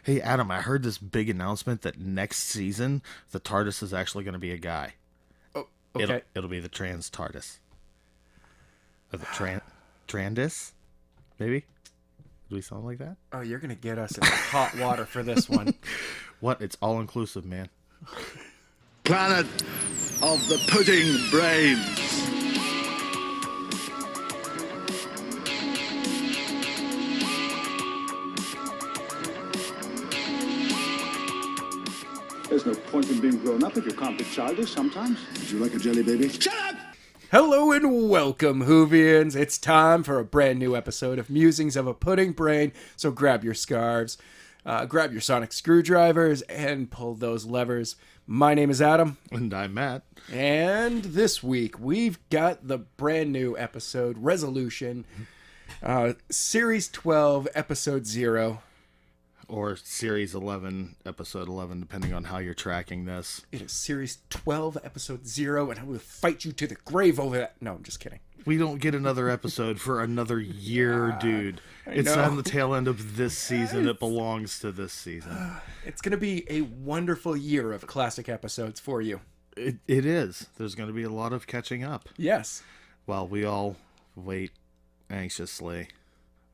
Hey, Adam, I heard this big announcement that next season the TARDIS is actually going to be a guy. Oh, It'll okay. it'll be the trans TARDIS. Or the Trandis? Maybe? Do we sound like that? Oh, you're gonna get us in hot water for this one. What? It's all inclusive, man. Planet of the pudding brains. There's no point in being grown up if you can't be childish sometimes. Would you like a jelly baby? Shut up! Hello and welcome, Whovians. It's time for a brand new episode of Musings of a Pudding Brain. So grab your scarves, grab your sonic screwdrivers, and pull those levers. My name is Adam. And I'm Matt. And this week, we've got the brand new episode, Resolution, Series 12, Episode 0. Or Series 11, Episode 11, depending on how you're tracking this. It is Series 12, Episode 0, and I will fight you to the grave over that. No, I'm just kidding. We don't get another episode for another year, dude. It's know. on the tail end of this season. It belongs to this season. It's going to be a wonderful year of classic episodes for you. It is. There's going to be a lot of catching up. Yes. While we all wait anxiously.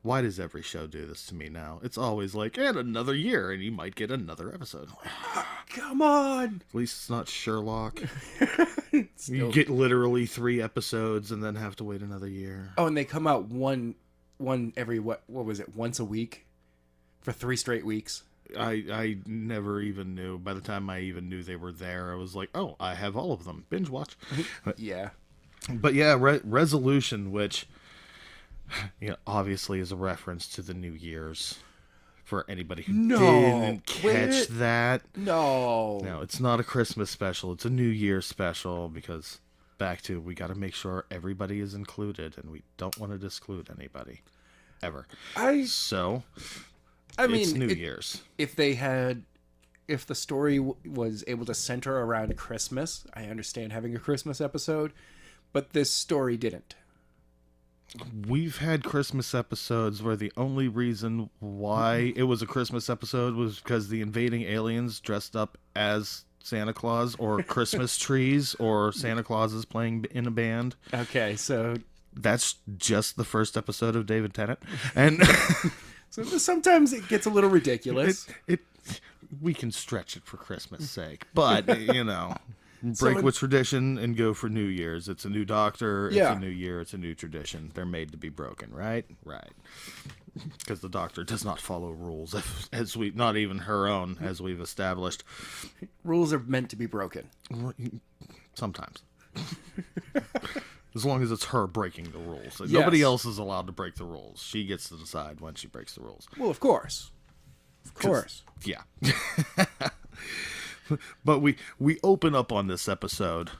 Why does every show do this to me now? It's always like, and another year, and you might get another episode. Come on! At least it's not Sherlock. Still- You get literally 3 episodes and then have to wait another year. Oh, and they come out one every, what was it, once a week? For 3 straight weeks. I never even knew. By the time I even knew they were there, I was like, oh, I have all of them. Binge watch. Yeah. But yeah, Resolution, which... obviously is a reference to the New Year's for anybody who didn't catch that. No, it's not a Christmas special. It's a New Year's special because we got to make sure everybody is included and we don't want to disclude anybody ever. I mean, it's New Year's. If the story was able to center around Christmas, I understand having a Christmas episode, but this story didn't. We've had Christmas episodes where the only reason why it was a Christmas episode was because the invading aliens dressed up as Santa Claus or Christmas trees or Santa Claus is playing in a band. Okay, so... That's just the first episode of David Tennant. And so sometimes it gets a little ridiculous. We can stretch it for Christmas' sake. But, break with tradition and go for New Year's. It's a new doctor. It's a new year. It's a new tradition. They're made to be broken, right? Right. Because the doctor does not follow rules, not even her own, as we've established. Rules are meant to be broken. Sometimes. As long as it's her breaking the rules. Yes. Nobody else is allowed to break the rules. She gets to decide when she breaks the rules. Well, of course. Of course. Yeah. But we open up on this episode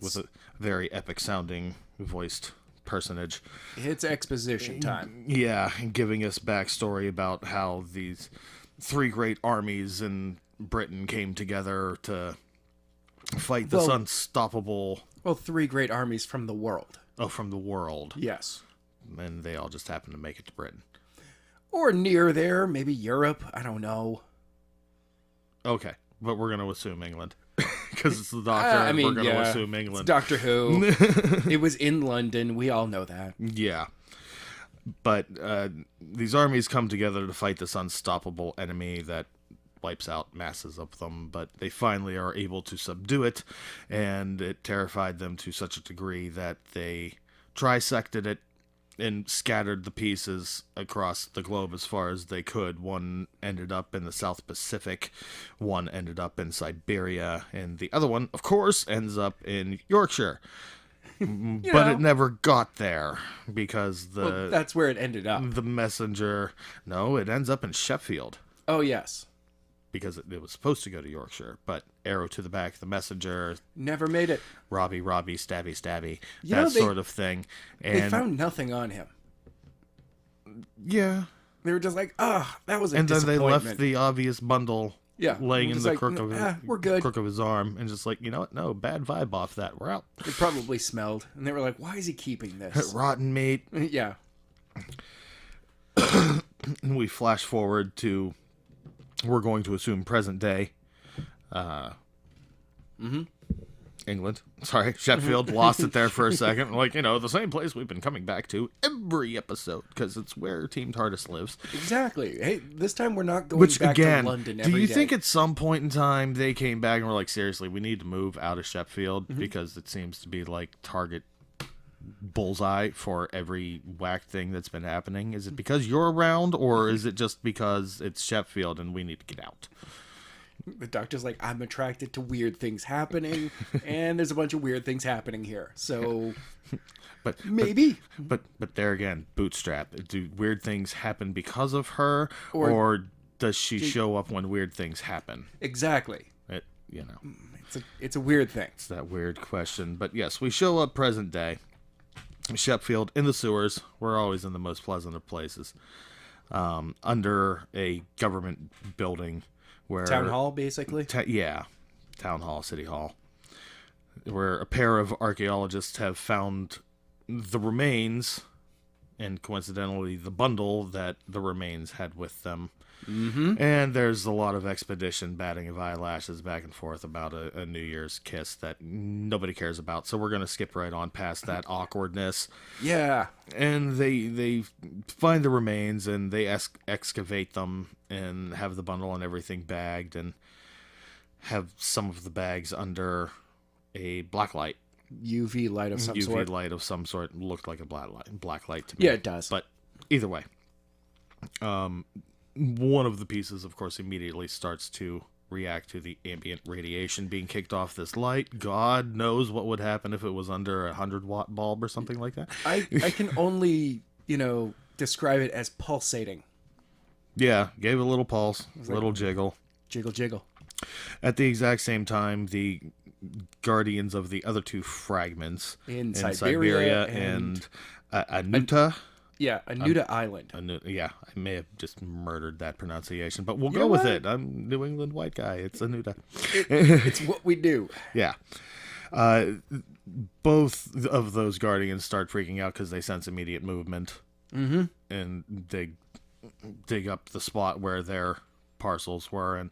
with a very epic sounding voiced personage. It's exposition time. Yeah, and giving us backstory about how these 3 great armies in Britain came together to fight this unstoppable... Well, 3 great armies from the world. Oh, from the world. Yes. And they all just happened to make it to Britain. Or near there, maybe Europe. I don't know. Okay. But we're going to assume England. Because it's the Doctor, we're going to assume England. It's Doctor Who. It was in London. We all know that. Yeah. But these armies come together to fight this unstoppable enemy that wipes out masses of them. But they finally are able to subdue it. And it terrified them to such a degree that they trisected it and scattered the pieces across the globe as far as they could. One ended up in the South Pacific, one ended up in Siberia, and the other one, of course, ends up in Yorkshire. But it never got there because that's where it ended up. The messenger... No, it ends up in Sheffield. Oh, yes. Because it was supposed to go to Yorkshire, but arrow to the back, the messenger... Never made it. Robbie, stabby, stabby, sort of thing. And they found nothing on him. Yeah. They were just like, that was a and then they disappointment. left the obvious bundle laying in the crook of his arm, and just like, you know what? No, bad vibe off that. We're out. It probably smelled, and they were like, why is he keeping this? Rotten meat. Yeah. And we flash forward to we're going to assume present day. England. Sorry, Sheffield. Lost it there for a second. Like, the same place we've been coming back to every episode because it's where Team TARDIS lives. Exactly. Hey, this time we're not going back to London every day. Do you think at some point in time they came back and were like, seriously, we need to move out of Sheffield because it seems to be like target bullseye for every whack thing that's been happening? Is it because you're around, or is it just because it's Sheffield and we need to get out? The Doctor's like, I'm attracted to weird things happening, and there's a bunch of weird things happening here. So, but maybe. But there again, Bootstrap. Do weird things happen because of her, or does she show up when weird things happen? Exactly. It's a weird thing. It's that weird question. But yes, we show up present day. Sheffield in the sewers. We're always in the most pleasant of places. Under a government building. Where, Town hall, basically? Town hall, city hall. Where a pair of archaeologists have found the remains, and coincidentally the bundle that the remains had with them. Mm-hmm. And there's a lot of expedition, batting of eyelashes back and forth about a New Year's kiss that nobody cares about. So we're going to skip right on past that awkwardness. Yeah. And they find the remains and they excavate them and have the bundle and everything bagged and have some of the bags under a black light. UV light of some sort. UV light of some sort. Looked like a black light to me. Yeah, it does. But either way. One of the pieces, of course, immediately starts to react to the ambient radiation being kicked off this light. God knows what would happen if it was under a 100-watt bulb or something like that. I can only, describe it as pulsating. Yeah, gave a little pulse, a little jiggle. Jiggle, jiggle. At the exact same time, the guardians of the other two fragments in Siberia and Anuta... Yeah, Anuta Island. I may have just murdered that pronunciation, but we'll go with it. I'm New England white guy. It's Anuta. It's what we do. Yeah. Both of those guardians start freaking out because they sense immediate movement. Mm-hmm. And they dig up the spot where their parcels were. And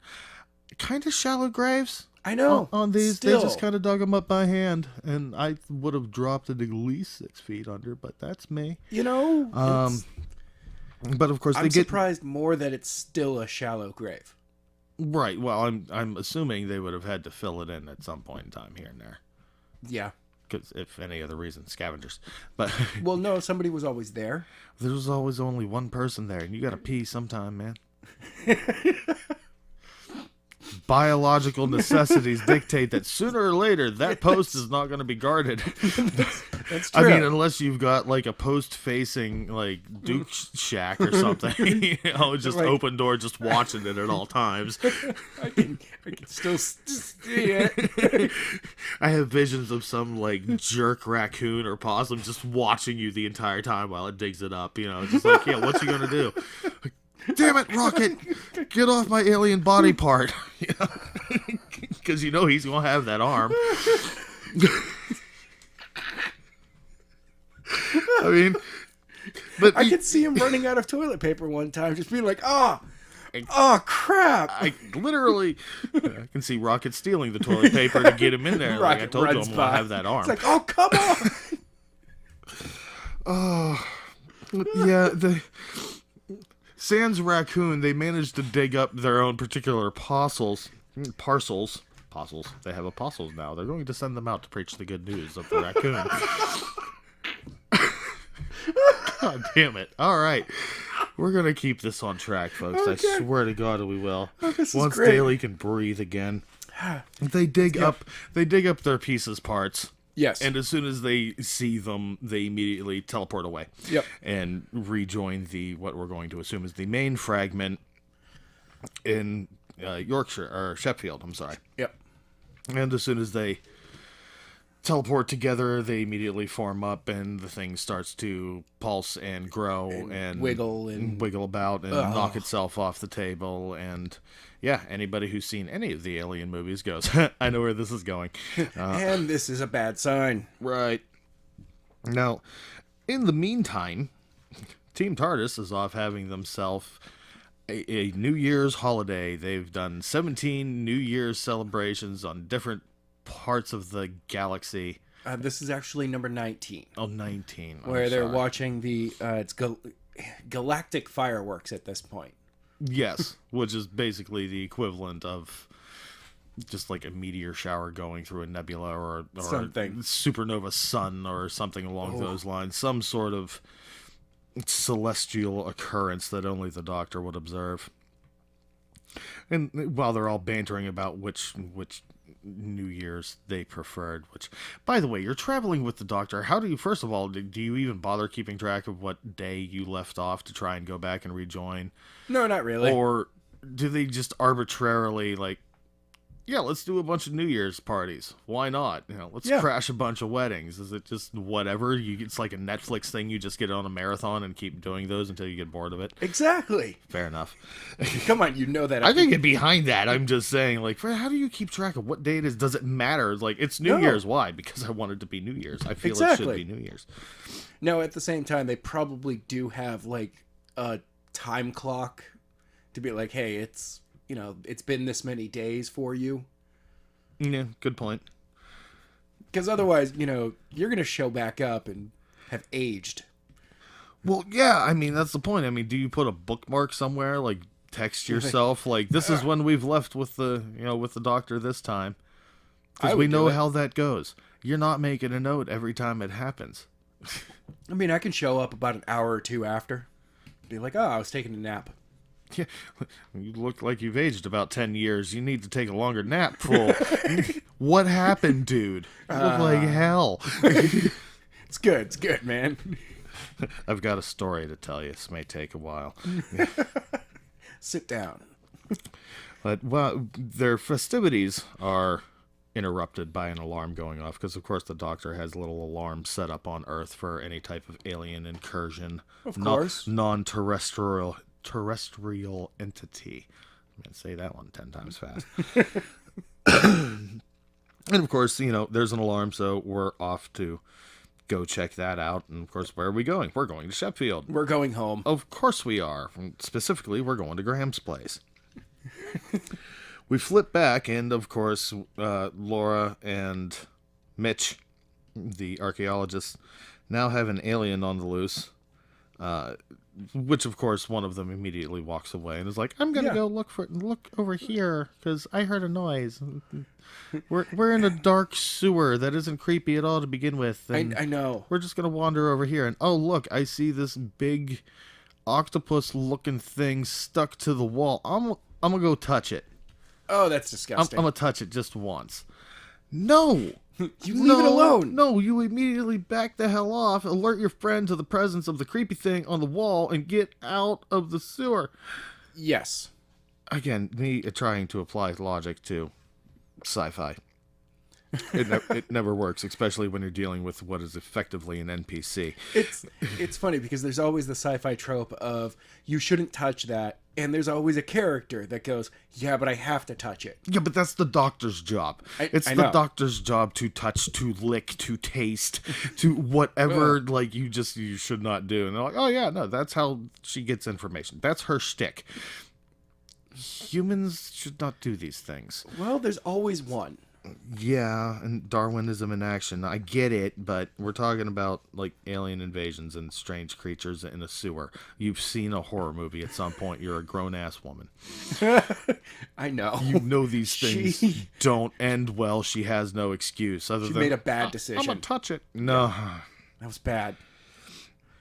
kind of shallow graves. I know. On these, still. They just kind of dug them up by hand, and I would have dropped it at least 6 feet under, but that's me. But of course, I'm surprised more that it's still a shallow grave. Right. Well, I'm assuming they would have had to fill it in at some point in time here and there. Yeah. Because if any other reason, scavengers. But well, no, somebody was always there. There was always only one person there, and you got to pee sometime, man. Biological necessities dictate that sooner or later that post is not going to be guarded. That's true. I mean, unless you've got like a post-facing like Duke shack or something, just like, open door, just watching it at all times. I can still see it. I have visions of some like jerk raccoon or possum just watching you the entire time while it digs it up. Just like, yeah, what's he gonna do? Damn it, Rocket! Get off my alien body part. Because he's going to have that arm. I mean, but I could see him running out of toilet paper one time, just being like, oh crap. I literally, I can see Rocket stealing the toilet paper to get him in there. Like I told you, I'm going to have that arm. It's like, oh, come on! Yeah, Sans raccoon, they managed to dig up their own particular parcels. They have apostles now. They're going to send them out to preach the good news of the raccoon. God damn it. All right. We're going to keep this on track, folks. Okay. I swear to God we will. Once Daly can breathe again. They dig up their pieces parts. Yes. And as soon as they see them, they immediately teleport away. Yep. And rejoin what we're going to assume is the main fragment in Yorkshire, or Sheffield, I'm sorry. Yep. And as soon as they teleport together, they immediately form up, and the thing starts to pulse and grow and wiggle about and knock itself off the table. And yeah, anybody who's seen any of the Alien movies goes, I know where this is going. And this is a bad sign. Right. Now, in the meantime, Team TARDIS is off having themselves a New Year's holiday. They've done 17 New Year's celebrations on different parts of the galaxy. This is actually number 19. Oh, 19. I'm Where they're sorry. watching the galactic fireworks at this point. Yes, which is basically the equivalent of just like a meteor shower going through a nebula or Something. a supernova sun or something along those lines. Some sort of celestial occurrence that only the Doctor would observe. And while they're all bantering about which New Year's they preferred, which, by the way, you're traveling with the Doctor. How do you, first of all, do you even bother keeping track of what day you left off to try and go back and rejoin? No, not really. Or do they just arbitrarily, like, yeah, let's do a bunch of New Year's parties. Why not? Let's crash a bunch of weddings. Is it just whatever? It's like a Netflix thing. You just get on a marathon and keep doing those until you get bored of it. Exactly. Fair enough. Come on, you know that. I can get behind that. I'm just saying, like, how do you keep track of what day it is? Does it matter? Like, it's New Year's. Why? Because I want it to be New Year's. I feel it should be New Year's. No, at the same time, they probably do have, like, a time clock to be like, hey, it's been this many days for you. Yeah, good point. Because otherwise, you're going to show back up and have aged. Well, yeah, I mean, that's the point. I mean, do you put a bookmark somewhere, like text yourself, like, this is when we've left with the Doctor this time? Because we know how that goes. You're not making a note every time it happens. I mean, I can show up about an hour or two after. Be like, oh, I was taking a nap. Yeah, you look like you've aged about 10 years. You need to take a longer nap, fool. What happened, dude? You look like hell. It's good, man. I've got a story to tell you. This may take a while. Sit down. But, well, their festivities are interrupted by an alarm going off, because, of course, the Doctor has little alarms set up on Earth for any type of alien incursion. Of course. Non-terrestrial entity. I'm going to say that one 10 times fast. And, of course, there's an alarm, so we're off to go check that out. And, of course, where are we going? We're going to Sheffield. We're going home. Of course we are. Specifically, we're going to Graham's place. We flip back, and, of course, Laura and Mitch, the archaeologists, now have an alien on the loose. Which, of course, one of them immediately walks away and is like, I'm going to go look over here, because I heard a noise. We're in a dark sewer that isn't creepy at all to begin with. And I know. We're just going to wander over here. And, oh, look, I see this big octopus-looking thing stuck to the wall. I'm going to go touch it. Oh, that's disgusting. I'm going to touch it just once. No! You leave it alone. No, you immediately back the hell off, alert your friend to the presence of the creepy thing on the wall, and get out of the sewer. Yes. Again, me trying to apply logic to sci-fi. It never works, especially when you're dealing with what is effectively an NPC. It's funny because there's always the sci-fi trope of you shouldn't touch that, and there's always a character that goes, yeah, but I have to touch it. Yeah, but that's the Doctor's job. It's the Doctor's job to touch, to lick, to taste, to whatever you should not do. And they're like, oh yeah, no, that's how she gets information. That's her shtick. Humans should not do these things. Well, there's always one. Yeah, and Darwinism in action. I get it, but we're talking about, like, alien invasions and strange creatures in a sewer. You've seen a horror movie at some point. You're a grown-ass woman. I know. You know these things don't end well. She has no excuse. She made a bad decision. I'm going to touch it. No. That was bad.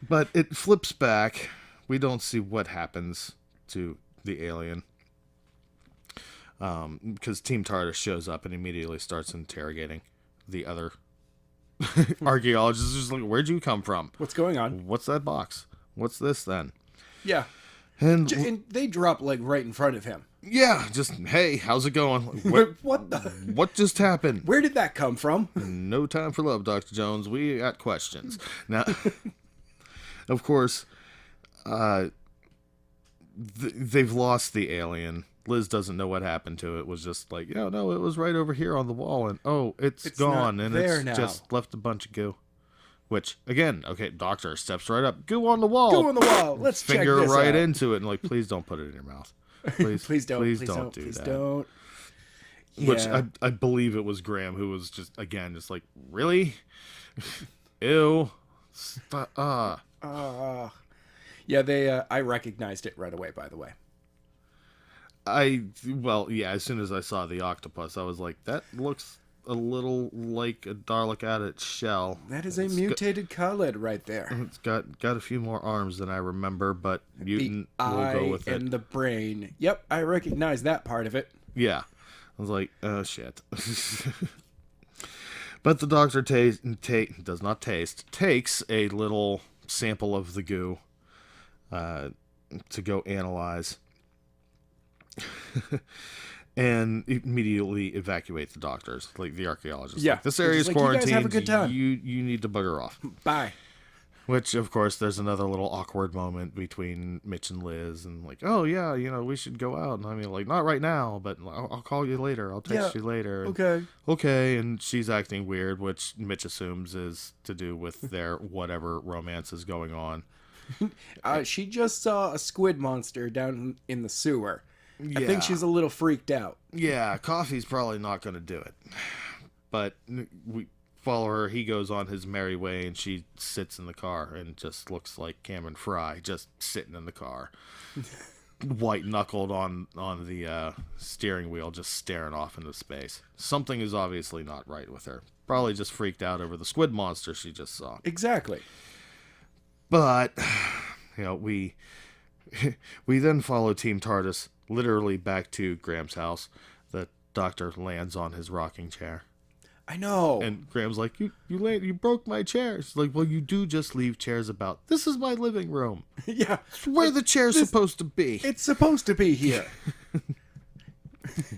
But it flips back. We don't see what happens to the alien. Because Team TARDIS shows up and immediately starts interrogating the other archaeologists. Just like, where'd you come from? What's going on? What's that box? What's this then? Yeah. And they drop, like, right in front of him. Yeah, just, hey, how's it going? What just happened? Where did that come from? No time for love, Dr. Jones. We got questions. Now, of course, they've lost the alien. Liz doesn't know what happened to it. It was just like, no, it was right over here on the wall, and it's gone, and it's now. just left a bunch of goo. Which, again, okay, doctor steps right up. Goo on the wall. Go on the wall. Let's check Finger this right out. into it and like, please don't put it in your mouth. Please, Please don't. Please Please don't don't. do Please that. don't. Which Yeah. I believe it was Graham who was just like, really? Ew. Yeah, I recognized it right away, by the way. As soon as I saw the octopus, I was like, that looks a little like a Dalek at its shell. That is a mutated Khalid right there. It's got a few more arms than I remember, but mutant The will eye go with and it. the brain. Yep, I recognize that part of it. Yeah. I was like, oh, shit. But the doctor takes a little sample of the goo to go analyze and immediately evacuate the doctors, like the archaeologists. Yeah. Like, this area is It's like, you guys quarantined. have a good time. You need to bugger off. Bye. Which, of course, there's another little awkward moment between Mitch and Liz, and like, oh yeah, we should go out. And I mean, like, not right now, but I'll call you later. I'll text you later. And, Okay. okay, and she's acting weird, which Mitch assumes is to do with their whatever romance is going on. She just saw a squid monster down in the sewer. I Yeah. think she's a little freaked out. Yeah, coffee's probably not going to do it. But we follow her. He goes on his merry way, and she sits in the car and just looks like Cameron Fry, just sitting in the car, white knuckled on the steering wheel, just staring off into space. Something is obviously not right with her. Probably just freaked out over the squid monster she just saw. Exactly. But we then follow Team TARDIS literally back to Graham's house. The doctor lands on his rocking chair. I know. And Graham's like, you broke my chair. She's like, well, you do just leave chairs about. This is my living room. Yeah. It's where the chair's supposed to be. It's supposed to be here.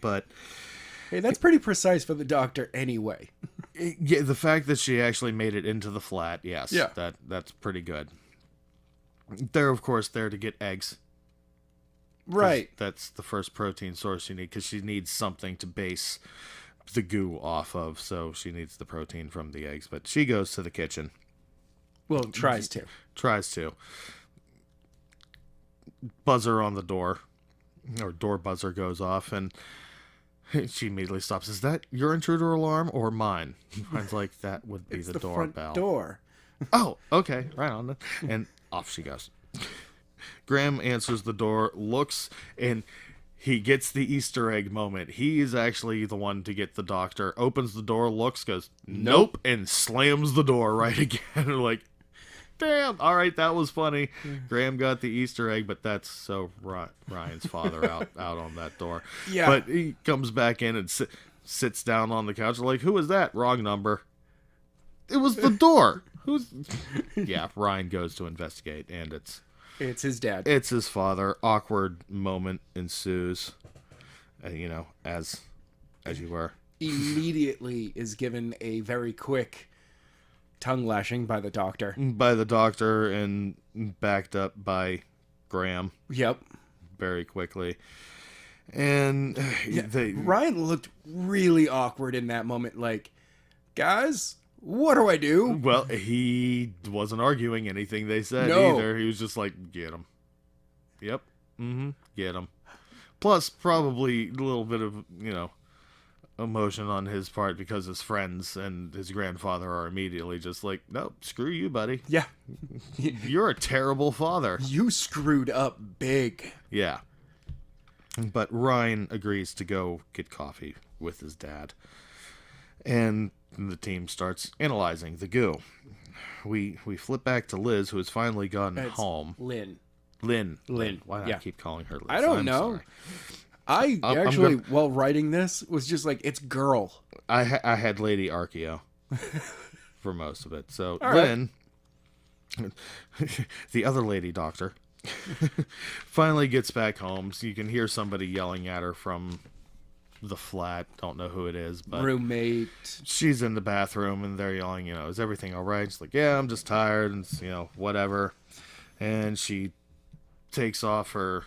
But Hey, that's pretty precise for the doctor anyway. yeah, the fact that she actually made it into the flat, yes, Yeah. that's pretty good. They're, of course, there to get eggs. Right. That's the first protein source you need, because she needs something to base the goo off of, so she needs the protein from the eggs. But she goes to the kitchen. Well, tries to. Tries to. Buzzer on the door, or door buzzer goes off, and she immediately stops. Is that your intruder alarm or mine? Mine's like, that would be It's the the doorbell. front door. Oh, okay, right on. And off she goes. Graham answers the door, looks, and he gets the Easter egg moment. He is actually the one to get the doctor. Opens the door, looks, goes, nope, and slams the door right again. Like, damn, all right, that was funny. Graham got the Easter egg, but that's so Ryan's father out on that door. Yeah. But he comes back in and sits down on the couch, like, who is that? Wrong number. It was the door. Who's? Yeah, Ryan goes to investigate, and it's his dad. it's his father. Awkward moment ensues. As you were. Immediately is given a very quick tongue lashing by the doctor. By the doctor and backed up by Graham Yep. very quickly. And Ryan looked really awkward in that moment. Like, guys, what do I do? well, he wasn't arguing anything they said No. either. He was just like, get him. Yep. Mm-hmm. Get him. Plus, probably a little bit of, emotion on his part, because his friends and his grandfather are immediately just like, nope, screw you, buddy. Yeah. You're a terrible father. You screwed up big. Yeah. But Ryan agrees to go get coffee with his dad. And the team starts analyzing the goo. We flip back to Liz, who has finally gotten It's home. Lynn. Lynn. Lynn, Why do yeah. I keep calling her Liz? I don't I'm know. sorry. I I'm actually, gonna- while writing this, was just like, it's girl. I had Lady Archeo for most of it. So All right. Lynn, the other lady doctor, finally gets back home. So you can hear somebody yelling at her from the flat. Don't know who it is, but Roommate. she's in the bathroom and they're yelling, is everything all right? She's like, yeah, I'm just tired, and whatever. And she takes off her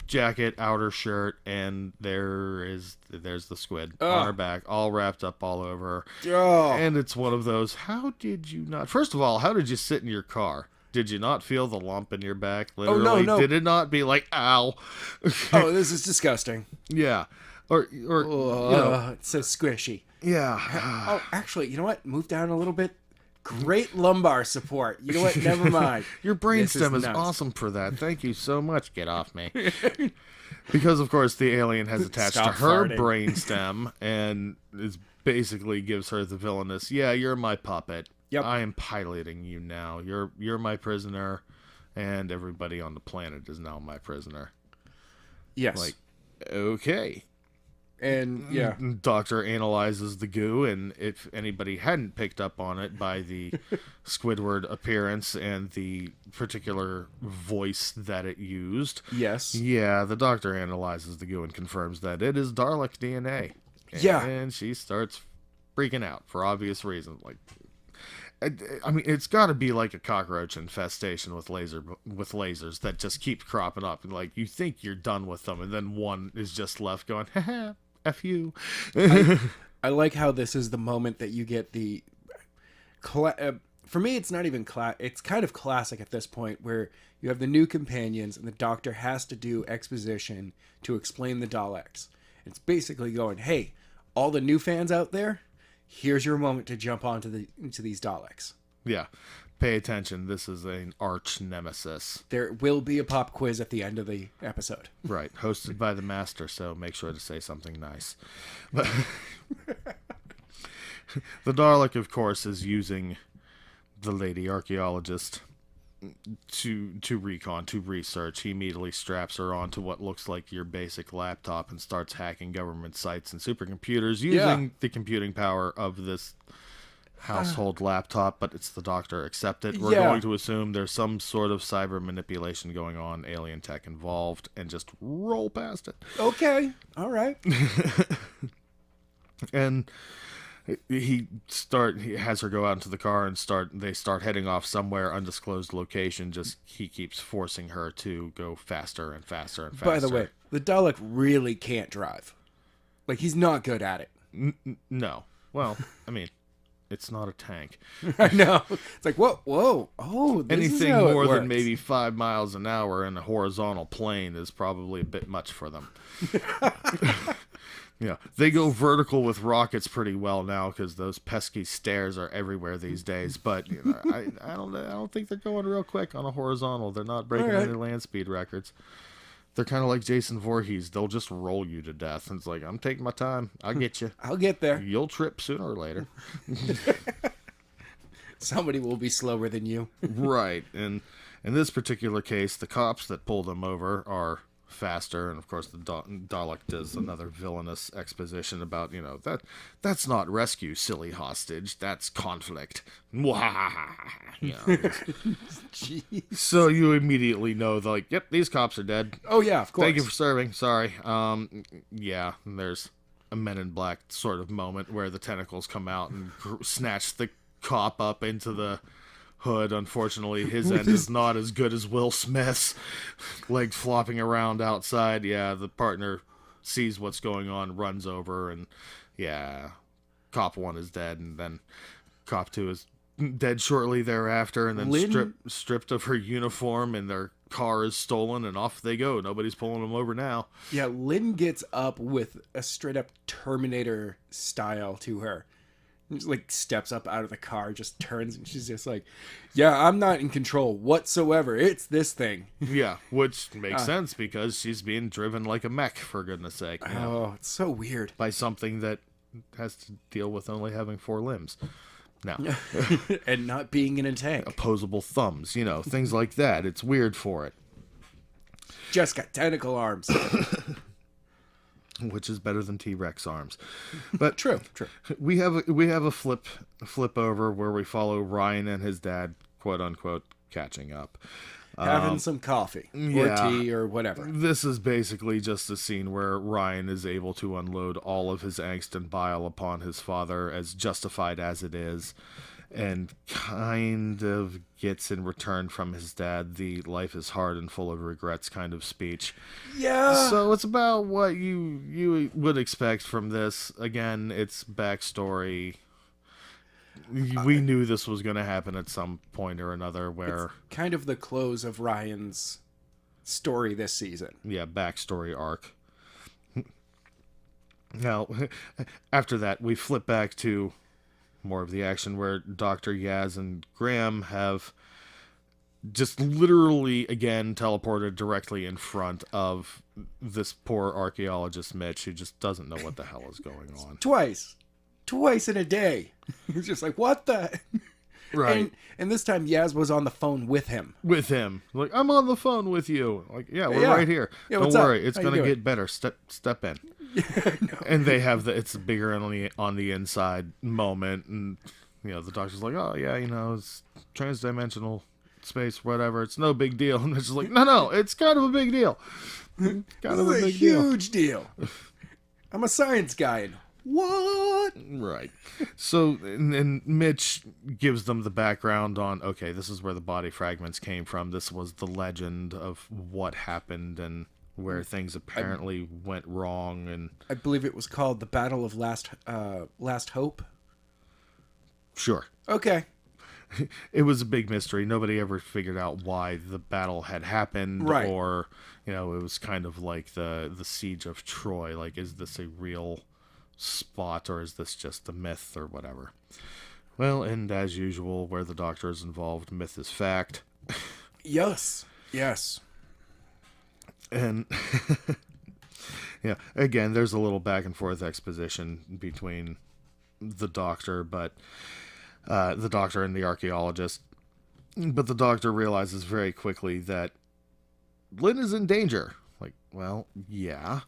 jacket, outer shirt, and there's the squid on her back, all wrapped up all over her. Oh. And it's one of those, how did you not... First of all, how did you sit in your car? Did you not feel the lump in your back? Literally, no. Did it not be like, ow? Oh, this is disgusting. Yeah. Or you know, It's so squishy. yeah. Oh, actually, you know what? Move down a little bit. Great lumbar support. You know what? Never mind. Your This brainstem is nuts. awesome for that. Thank you so much. Get off me. Because, of course, the alien has attached Stop to her farting. brainstem and is basically gives her the villainous, yeah, you're my puppet. Yep. I am piloting you now. You're my prisoner, and everybody on the planet is now my prisoner. Yes. Like, okay. and yeah. Doctor analyzes the goo, and if anybody hadn't picked up on it by the Squidward appearance and the particular voice that it used, Yes. yeah, the doctor analyzes the goo and confirms that it is Dalek DNA. Yeah. And she starts freaking out for obvious reasons. Like, I mean, it's got to be like a cockroach infestation with lasers that just keep cropping up. And like, you think you're done with them, and then one is just left going, haha, F you. I like how this is the moment that you get the... for me, it's not even... it's kind of classic at this point, where you have the new companions, and the Doctor has to do exposition to explain the Daleks. It's basically going, hey, all the new fans out there, here's your moment to jump into these Daleks. Yeah. Pay attention. This is an arch nemesis. There will be a pop quiz at the end of the episode. Right. Hosted by the master, so make sure to say something nice. But the Dalek, of course, is using the lady archaeologist to recon, to research. He immediately straps her onto what looks like your basic laptop and starts hacking government sites and supercomputers using the computing power of this household laptop, but it's the Doctor. Accept it. We're going to assume there's some sort of cyber manipulation going on, alien tech involved, and just roll past it. Okay. All right. And he has her go out into the car and they start heading off somewhere undisclosed location. Just he keeps forcing her to go faster and faster and faster. By the way, the Dalek really can't drive. Like, he's not good at it. No. Well, I mean, it's not a tank. I know. It's like, whoa. Oh, this is Anything how it more than works. maybe 5 miles an hour in a horizontal plane is probably a bit much for them. Yeah, they go vertical with rockets pretty well now because those pesky stairs are everywhere these days. But you know, I don't think they're going real quick on a horizontal. They're not breaking All right. any land speed records. They're kind of like Jason Voorhees. They'll just roll you to death. And it's like, I'm taking my time. I'll get you. I'll get there. You'll trip sooner or later. Somebody will be slower than you. Right. And in this particular case, the cops that pull them over are faster, and of course the Dalek does another villainous exposition about, you know, that's not rescue, silly hostage, that's conflict. You know, so you immediately know, like, yep, these cops are dead. Oh, yeah, of course. Thank you for serving. Sorry. Yeah, and there's a Men in Black sort of moment where the tentacles come out and snatch the cop up into the hood. Unfortunately, his end is not as good as Will Smith's. Legs flopping around outside. Yeah, the partner sees what's going on, runs over, and yeah, cop 1 is dead, and then cop 2 is dead shortly thereafter, and then stripped of her uniform, and their car is stolen, and off they go. Nobody's pulling them over now. Yeah, Lynn gets up with a straight-up Terminator style to her. Just like steps up out of the car, just turns, and she's just like, yeah, I'm not in control whatsoever. It's this thing. Yeah, which makes sense because she's being driven like a mech, for goodness sake. You know, Oh, it's so weird. by something that has to deal with only having 4 limbs. Now, And not being in a tank. opposable thumbs, you know, things like that. It's weird for it, Just got tentacle arms. which is better than T-Rex arms. But True. we have a flip over where we follow Ryan and his dad, quote unquote, catching up. Having some coffee or yeah. tea or whatever. This is basically just a scene where Ryan is able to unload all of his angst and bile upon his father, as justified as it is. and kind of gets in return from his dad the life is hard and full of regrets kind of speech. Yeah. So it's about what you would expect from this. Again, it's backstory. We knew this was going to happen at some point or another where... Kind of the close of Ryan's story this season. Yeah, backstory arc. Now, after that, we flip back to more of the action where Dr. Yaz and Graham have just literally, again, teleported directly in front of this poor archaeologist, Mitch, who just doesn't know what the hell is going on. Twice in a day. He's just like, what the... Right. And this time Yaz was on the phone with him. Like, I'm on the phone with you. Like, yeah, we're Yeah. right here. Yeah, Don't what's up? worry. It's How you going to doing? get better. Step in. And they have it's bigger on the inside moment. And, the doctor's like, oh, yeah, it's transdimensional space, whatever. It's no big deal. And it's just like, no, it's kind of a big deal. Kind of a This is a big deal. huge deal. I'm a science guy. And what? Right. So, and Mitch gives them the background on, okay, this is where the body fragments came from. This was the legend of what happened and where things apparently went wrong. And I believe it was called the Battle of Last Hope. sure, Okay. it was a big mystery. Nobody ever figured out why the battle had happened, Right. or, it was kind of like the siege of Troy. Like, is this a real spot, or is this just a myth, or whatever? Well, and as usual, where the doctor is involved, myth is fact. Yes. And yeah, again, there's a little back and forth exposition between the doctor, the doctor and the archaeologist. But the doctor realizes very quickly that Lynn is in danger. Like, well, yeah,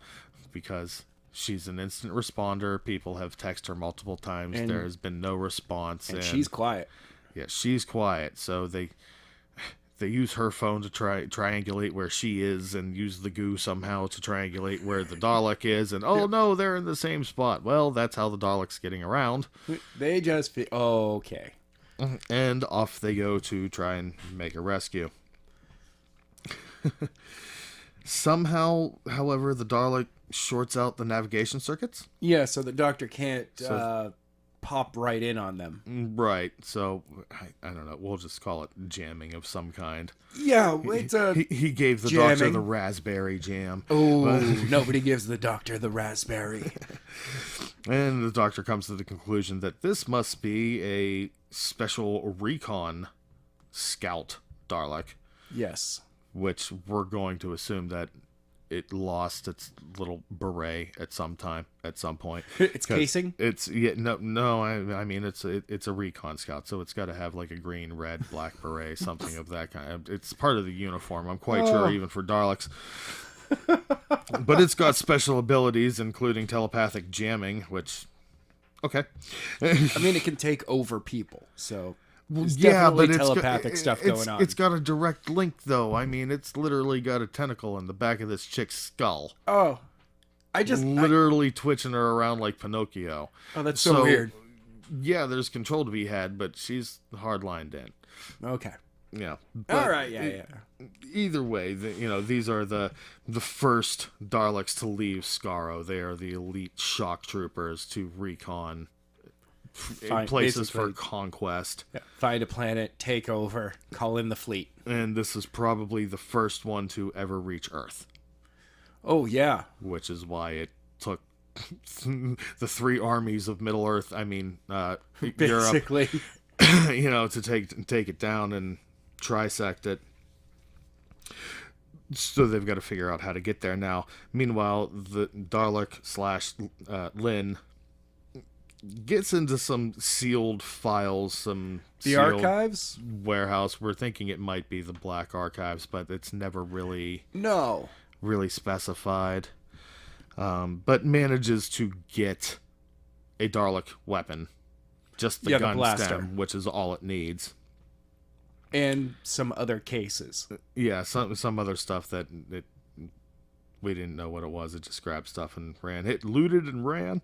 because she's an instant responder. People have texted her multiple times. And- there has been no response. And she's quiet. Yeah, she's quiet. So they use her phone to triangulate where she is, and use the goo somehow to triangulate where the Dalek is. And oh no, they're in the same spot. Well, that's how the Dalek's getting around. They just feel... Oh, okay. And off they go to try and make a rescue. Somehow, however, the Dalek shorts out the navigation circuits. Yeah, so the doctor can't So- pop right in on them. Right. So, I don't know. We'll just call it jamming of some kind. Yeah, it's a... He gave the doctor jamming. the raspberry jam. Oh, nobody gives the doctor the raspberry. And the doctor comes to the conclusion that this must be a special recon scout Dalek, Yes. which we're going to assume that it lost its little beret at some point. It's 'Cause casing? It's I mean it's a recon scout, so it's got to have like a green, red, black beret, something of that kind. It's part of the uniform. I'm quite sure, even for Daleks. But it's got special abilities, including telepathic jamming, which, okay. I mean, it can take over people, so... There's Yeah, definitely but telepathic stuff going on. It's got a direct link, though. I mean, it's literally got a tentacle in the back of this chick's skull. Oh. Literally twitching her around like Pinocchio. Oh, that's so weird. Yeah, there's control to be had, but she's hard-lined in. Okay. Yeah. All right, yeah. Either way, these are the first Daleks to leave Skaro. They are the elite shock troopers to recon places for basically. conquest. Yeah. Find a planet, take over, call in the fleet. And this is probably the first one to ever reach Earth, Oh, yeah. which is why it took the three armies of Middle Earth, Europe, Basically. to take it down and trisect it. So they've got to figure out how to get there now. Meanwhile, the Dalek / Lynn gets into some sealed files, some The sealed archives? warehouse. We're thinking it might be the Black Archives, but it's never really No. specified. But manages to get a Dalek weapon, just the Yeah, the gun blaster. stem, which is all it needs. And some other cases. Yeah, some other stuff that it we didn't know what it was. It just grabbed stuff and ran. It looted and ran.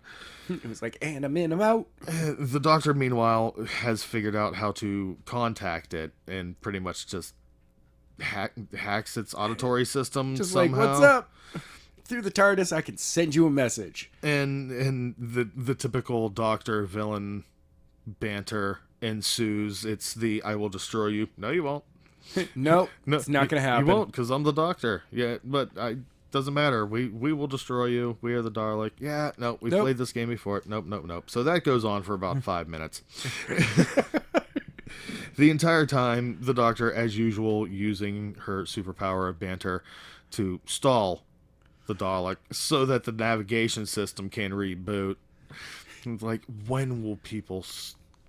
It was like, and I'm in, I'm out. The doctor, meanwhile, has figured out how to contact it and pretty much just hacks its auditory system Just somehow. like, what's up? Through the TARDIS, I can send you a message. And the typical doctor villain banter ensues. It's the "I will destroy you." No, you won't. Nope, No, it's not going to happen. You won't, because I'm the doctor. Yeah, but doesn't matter. We will destroy you. We are the Dalek. Yeah, no, we've Nope. played this game before. Nope. So that goes on for about 5 minutes. The entire time, the doctor, as usual, using her superpower of banter to stall the Dalek so that the navigation system can reboot. It's like, when will people...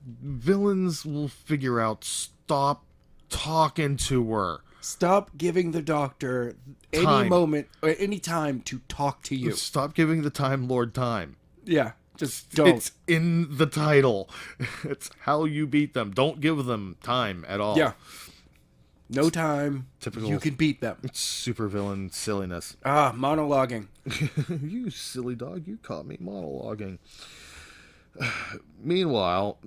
Villains will figure out, stop talking to her. Stop giving the doctor any Time. moment or any time to talk to you. Stop giving the Time Lord time. Yeah, just don't. It's in the title. It's how you beat them. Don't give them time at all. Yeah. No time. Typical- You can beat them. Supervillain silliness. Monologuing. You silly dog, you caught me monologuing. Meanwhile,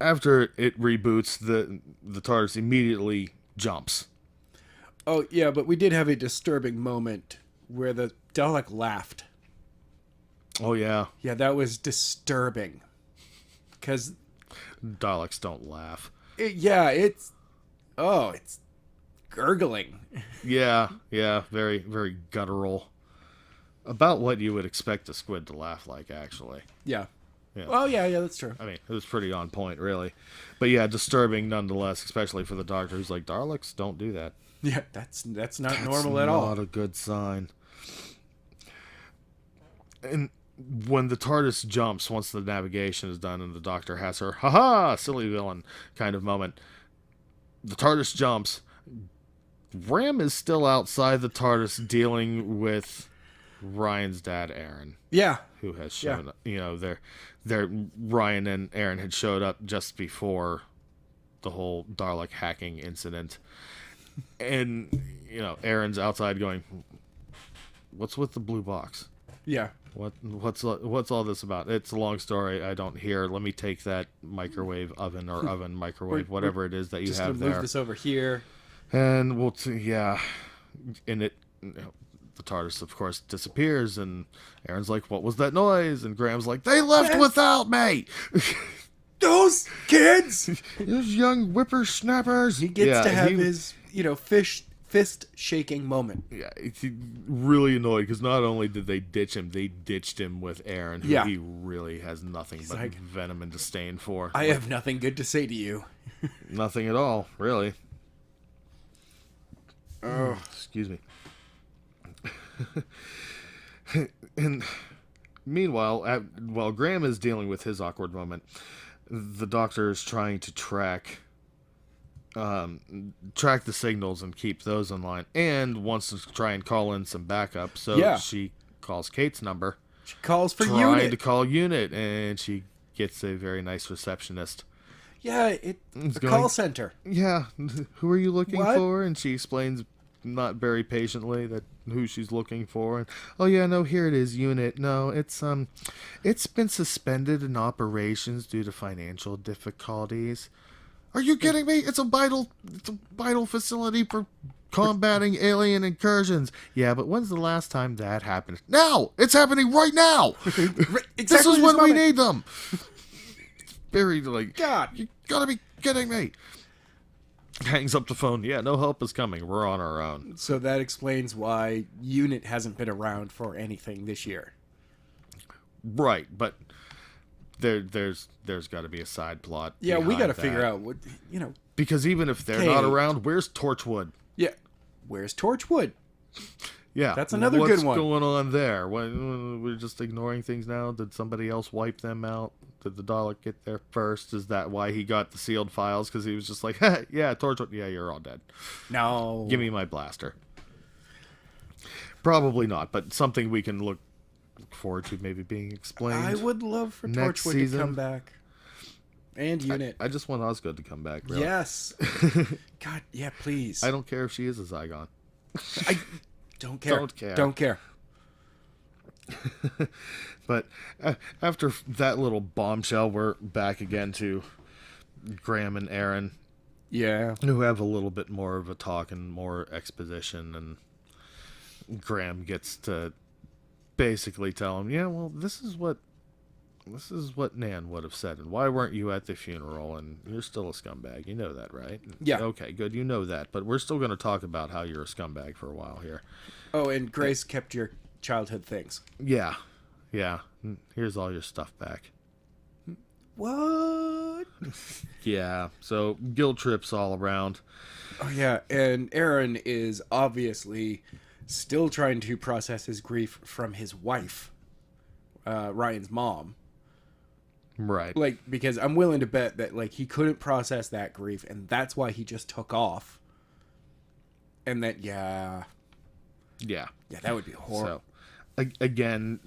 after it reboots, the TARDIS immediately jumps. Oh, yeah, but we did have a disturbing moment where the Dalek laughed. Oh yeah, Yeah, that was disturbing. Because, Daleks don't laugh. it's gurgling. Yeah, very, very guttural. About what you would expect a squid to laugh like, actually. Yeah. Yeah. Oh, yeah, that's true. I mean, it was pretty on point, really. But yeah, disturbing nonetheless, especially for the doctor who's like, Daleks don't do that. Yeah, that's not normal at all. Not a good sign. And when the TARDIS jumps, once the navigation is done and the doctor has her, haha, silly villain kind of moment, the TARDIS jumps. Ram is still outside the TARDIS dealing with Ryan's dad, Aaron, Yeah. who has shown up. You know, Ryan and Aaron had showed up just before the whole Dalek hacking incident. And, you know, Aaron's outside going, what's with the blue box? Yeah. What's all this about? It's a long story. I don't hear. Let me take that microwave oven or oven microwave, whatever it is that you Just have to move there. this over here. And we'll yeah. And it, you know, the TARDIS, of course, disappears, and Aaron's like, what was that noise? And Graham's like, they left without me! Those kids! Those young whippersnappers! He gets to have his, fist shaking moment. Yeah, he's really annoyed, because not only did they ditch him, they ditched him with Aaron, who Yeah. he really has nothing but like, venom and disdain for. I have nothing good to say to you. Nothing at all, really. Oh, excuse me. And meanwhile, while Graham is dealing with his awkward moment, the doctor is trying to track the signals and keep those in line, and wants to try and call in some backup. So Yeah. she calls Kate's number, She calls for trying unit. to call unit, and she gets a very nice receptionist. Yeah, it's a going- call center. Yeah, who are you looking What? for? And she explains, not very patiently, that who she's looking for. And, oh yeah, no, here it is, unit. No, it's been suspended in operations due to financial difficulties. Are you kidding me? It's a vital facility for combating alien incursions. Yeah, but when's the last time that happened? Now! It's happening right now! This is when we need them! Very, like, God. you gotta be kidding me! Hangs up the phone. Yeah, no help is coming. We're on our own. So that explains why unit hasn't been around for anything this year. Right, but there's got to be a side plot. Yeah, we got to behind figure that. out what, Because even if they're not Kate. around, where's Torchwood? Yeah. Where's Torchwood? Yeah, That's another what's good one. going on there? When we're just ignoring things now? Did somebody else wipe them out? Did the Dalek get there first? Is that why he got the sealed files? Because he was just like, yeah, Torchwood. Yeah, you're all dead. No. Give me my blaster. Probably not, but something we can look forward to maybe being explained. I would love for next Torchwood season. to come back. And unit. I just want Osgood to come back. Really. Yes. God, yeah, please. I don't care if she is a Zygon. I don't care. Don't care. Don't care. But after that little bombshell, we're back again to Graham and Aaron, Yeah. who have a little bit more of a talk and more exposition, and Graham gets to basically tell him, yeah, well, this is what Nan would have said, and why weren't you at the funeral, and you're still a scumbag, you know that, right? Yeah. Okay, good, you know that, but we're still going to talk about how you're a scumbag for a while here. Oh, and Grace kept your childhood things. Yeah, here's all your stuff back. What? Yeah, so guilt trips all around. Oh, yeah, and Aaron is obviously still trying to process his grief from his wife, Ryan's mom. Right. Like, because I'm willing to bet that, like, he couldn't process that grief, and that's why he just took off. And that, yeah, that would be horrible. So, again,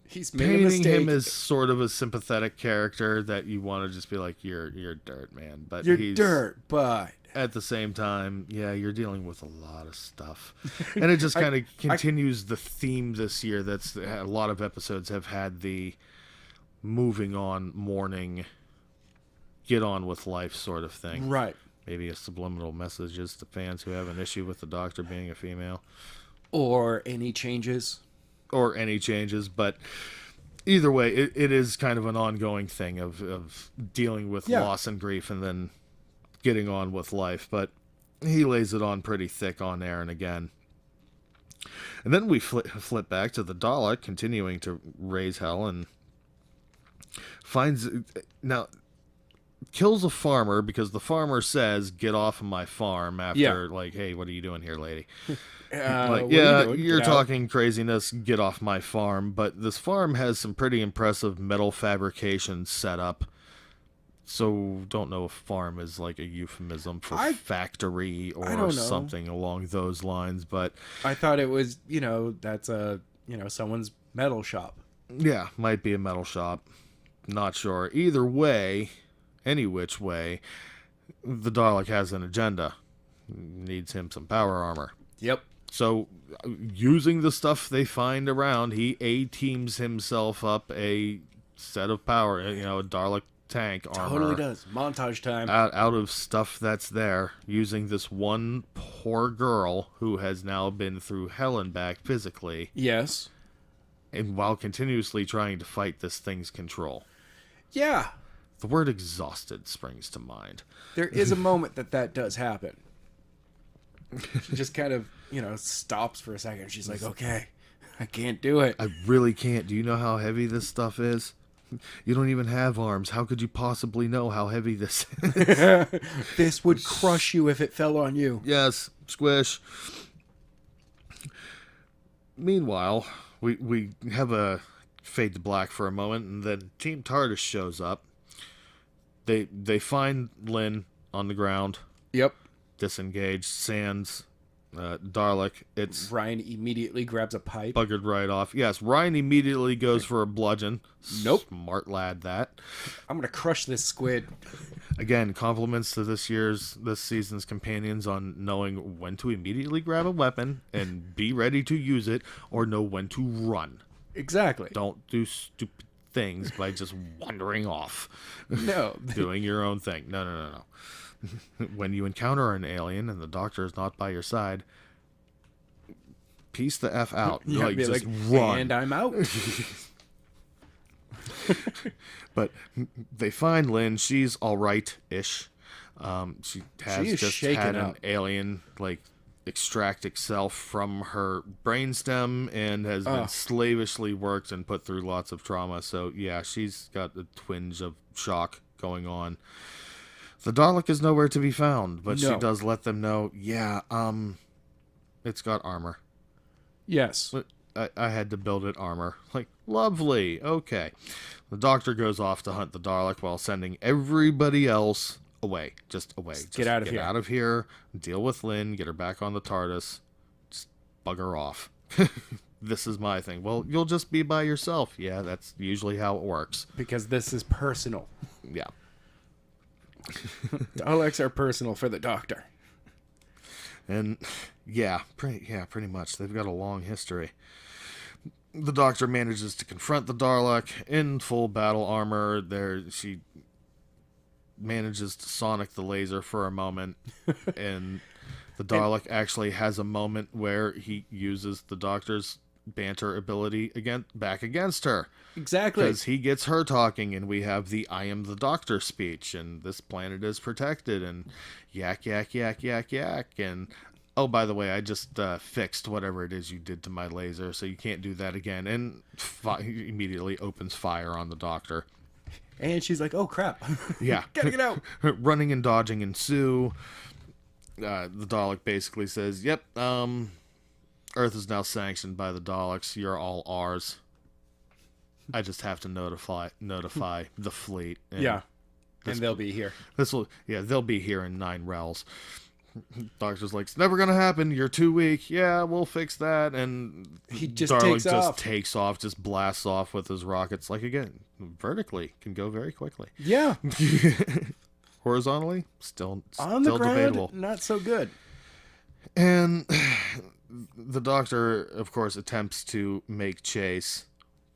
He's made a painting mistake. him as sort of a sympathetic character that you want to just be like, you're dirt, man. But You're he's, dirt, but... at the same time, yeah, you're dealing with a lot of stuff. And it just kind of continues the theme this year. That's a lot of episodes have had the moving on, mourning, get on with life sort of thing. Right. Maybe a subliminal messages to fans who have an issue with the Doctor being a female. Or any changes. Or any changes, but either way, it is kind of an ongoing thing of dealing with loss and grief and then getting on with life. But he lays it on pretty thick on Aaron again. And then we flip back to the Dalek continuing to raise hell and kills a farmer because the farmer says, get off of my farm after, like, hey, what are you doing here, lady? You're talking craziness, get off my farm. But this farm has some pretty impressive metal fabrication set up. So don't know if farm is like a euphemism for factory or something along those lines. But I thought it was, that's someone's metal shop. Yeah, might be a metal shop. Not sure. Either way, any which way, the Dalek has an agenda. Needs him some power armor. Yep. So, using the stuff they find around, he A-teams himself up a set of power, a Dalek tank armor. Totally does. Montage time. Out of stuff that's there, using this one poor girl who has now been through hell and back physically. Yes. And while continuously trying to fight this thing's control. Yeah. The word exhausted springs to mind. There is a moment that does happen. She just kind of, stops for a second. She's like, okay, I can't do it. I really can't. Do you know how heavy this stuff is? You don't even have arms. How could you possibly know how heavy this is? This would crush you if it fell on you. Yes, squish. Meanwhile, we have a fade to black for a moment, and then Team TARDIS shows up. They find Lynn on the ground. Yep. Disengaged, sans Dalek. It's Ryan immediately grabs a pipe. Buggered right off. Yes, Ryan immediately goes for a bludgeon. Nope. Smart lad, that. I'm going to crush this squid. Again, compliments to this season's companions on knowing when to immediately grab a weapon and be ready to use it, or know when to run. Exactly. Don't do stupid things by just wandering off. No. Doing your own thing. No. When you encounter an alien and the Doctor is not by your side, peace the F out. Yeah, just run. And I'm out. But they find Lynn. She's all right-ish. She has just had an alien extract itself from her brainstem and has been slavishly worked and put through lots of trauma. So yeah, she's got a twinge of shock going on. The Dalek is nowhere to be found, but she does let them know, it's got armor. Yes. I had to build it armor. Lovely. Okay. The Doctor goes off to hunt the Dalek while sending everybody else away. Just away. Just get out of here. Get out of here. Deal with Lynn. Get her back on the TARDIS. Just bugger off. This is my thing. Well, you'll just be by yourself. Yeah, that's usually how it works. Because this is personal. Yeah. Daleks are personal for the Doctor. And pretty much. They've got a long history. the Doctor manages to confront the Dalek in full battle armor. She manages to sonic the laser for a moment, and the Dalek actually has a moment where he uses the Doctor's banter ability back against her. Exactly. Because he gets her talking, and we have the "I am the Doctor" speech, and this planet is protected, and yak, yak, yak, yak, yak, and oh, by the way, I just fixed whatever it is you did to my laser, so you can't do that again, and he immediately opens fire on the Doctor. And she's like, oh, crap. Yeah. Gotta get out. Running and dodging ensue. The Dalek basically says, yep, Earth is now sanctioned by the Daleks. You're all ours. I just have to notify the fleet. And Yeah. And they'll be here. They'll be here in 9 rels. Doctor's like, it's never gonna happen. You're too weak. Yeah, we'll fix that. And He just Dalek takes off. just blasts off with his rockets. Like, again, vertically can go very quickly. Yeah. Horizontally, still On the ground, debatable. not so good. And the Doctor, of course, attempts to make chase.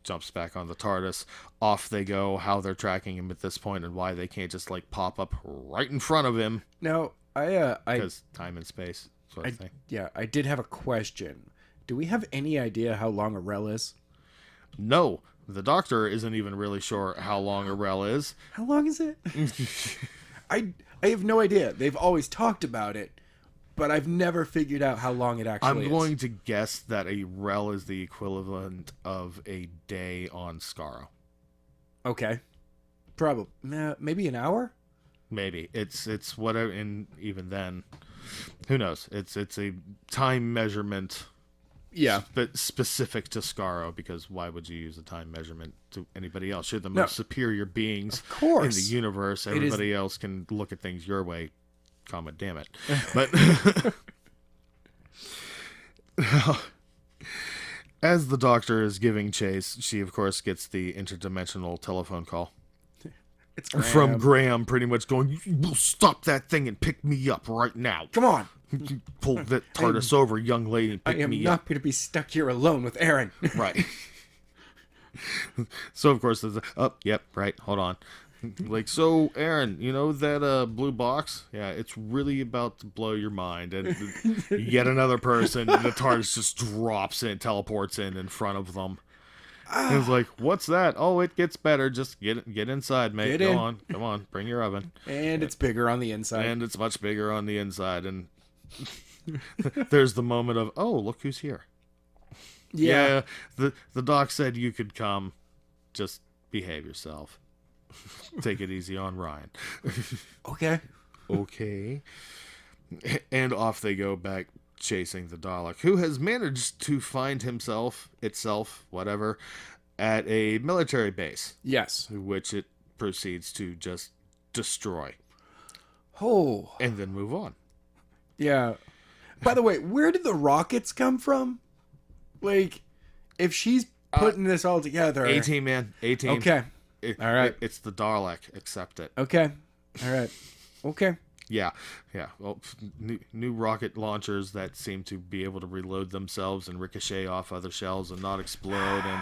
Jumps back on the TARDIS. Off they go. How they're tracking him at this point, and why they can't just like pop up right in front of him. Now, Because time and space sort of thing. Yeah, I did have a question. Do we have any idea how long a rel is? No, the Doctor isn't even really sure how long a rel is. How long is it? I have no idea. They've always talked about it, but I've never figured out how long it actually is. I'm going to guess that a rel is the equivalent of a day on Skaro. Okay. Probably. Maybe an hour? Maybe it's whatever, and even then, who knows? It's a time measurement, Yeah. but specific to Skaro, because why would you use a time measurement to anybody else? You're the most superior beings Of course. in the universe. Everybody else can look at things your way. Comment, damn it! But as the Doctor is giving chase, she of course gets the interdimensional telephone call. It's From Graham, pretty much going, "You will stop that thing and pick me up right now. Come on. Pull that TARDIS over, young lady, and I pick am me not up." going to be stuck here alone with Aaron. Right. So, of course, there's yep, right, hold on. Like, so, Aaron, you know that blue box? Yeah, it's really about to blow your mind. And yet another person, and the TARDIS just drops in, teleports in front of them. And it's like, what's that? Oh, it gets better. Just get inside, mate. Get in. Come on, bring your oven. And it's bigger on the inside. And it's much bigger on the inside. And there's the moment of, oh, look who's here. Yeah. The doc said you could come. Just behave yourself. Take it easy on Ryan. Okay. Okay. And off they go back chasing the Dalek, who has managed to find itself, whatever, at a military base. Yes. Which it proceeds to just destroy. Oh. And then move on. Yeah. By the way, where did the rockets come from? Like, if she's putting this all together. A-team, man. A-team. Okay. All right. It's the Dalek. Accept it. Okay. All right. Okay. Yeah. Well, new rocket launchers that seem to be able to reload themselves and ricochet off other shells and not explode. And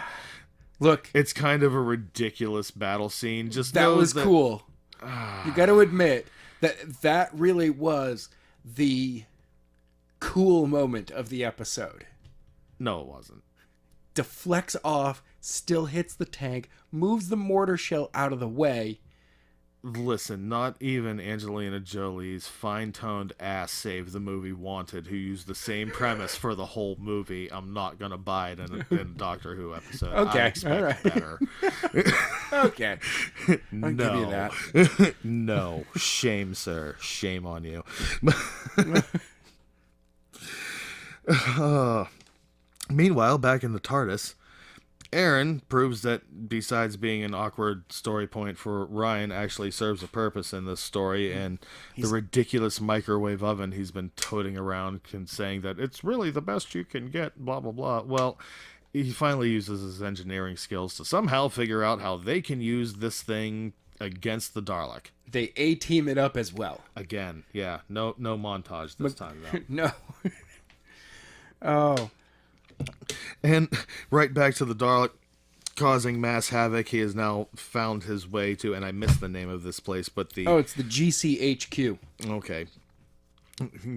look, it's kind of a ridiculous battle scene. Just that was cool. You got to admit that really was the cool moment of the episode. No, it wasn't. Deflects off, still hits the tank, moves the mortar shell out of the way. Listen, not even Angelina Jolie's fine-toned ass saved the movie Wanted, who used the same premise for the whole movie. I'm not going to buy it in a Doctor Who episode. Okay, I expect all right. better. Okay. No. I'll give you that. No. Shame, sir. Shame on you. Meanwhile, back in the TARDIS, Aaron proves that besides being an awkward story point for Ryan, actually serves a purpose in this story, and the ridiculous microwave oven he's been toting around and saying that it's really the best you can get, blah, blah, blah. Well, he finally uses his engineering skills to somehow figure out how they can use this thing against the Dalek. They A-team it up as well. Again, yeah. No montage this time, though. No. Oh. And right back to the Dalek causing mass havoc. He has now found his way to, and I missed the name of this place, but the... Oh, it's the GCHQ. Okay.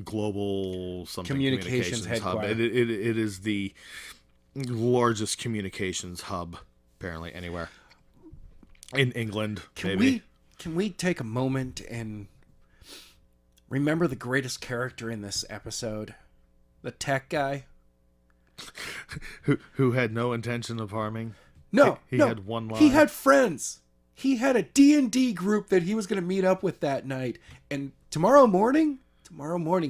Global something Communications hub. headquarters. It is the largest communications hub, apparently, anywhere. In England, maybe. Can we take a moment and remember the greatest character in this episode? The tech guy? Who had no intention of harming? No, He no. had one line. He had friends. He had a D&D group that he was going to meet up with that night. And tomorrow morning,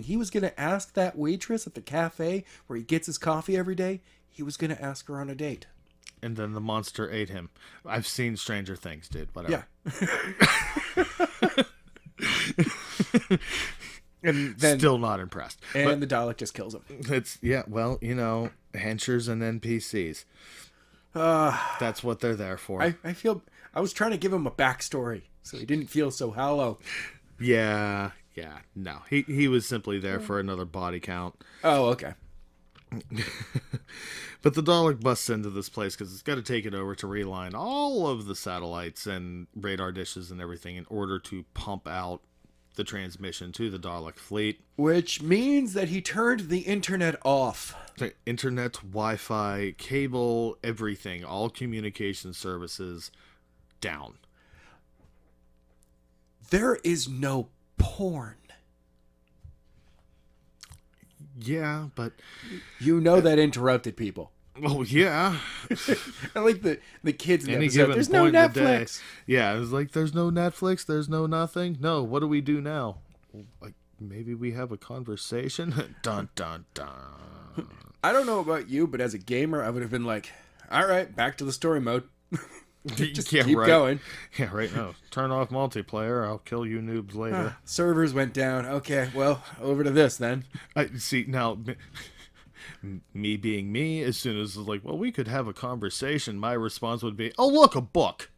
he was going to ask that waitress at the cafe where he gets his coffee every day, he was going to ask her on a date. And then the monster ate him. I've seen Stranger Things, dude. Whatever. Yeah. And then Still not impressed. and the Dalek just kills him. It's, well, henchers and NPCs. That's what they're there for. I was trying to give him a backstory so he didn't feel so hollow. Yeah, no. He was simply there for another body count. Oh, okay. But the Dalek busts into this place because it's got to take it over to realign all of the satellites and radar dishes and everything in order to pump out the transmission to the Dalek fleet. Which means that he turned the internet off. The internet, Wi-Fi, cable, everything, all communication services down. There is no porn. Yeah, but... You know that interrupted people. Oh, yeah. I like the kids in the Any episode. given There's no point in the day. Netflix. Yeah, it was like, there's no Netflix, there's no nothing. No, what do we do now? Like, maybe we have a conversation? Dun, dun, dun. I don't know about you, but as a gamer, I would have been like, all right, back to the story mode. Just keep going. Yeah, right. No, turn off multiplayer. I'll kill you noobs later. Servers went down. Okay, well, over to this then. I see now. Me being me, as soon as it's like, well, we could have a conversation, my response would be, oh, look, a book.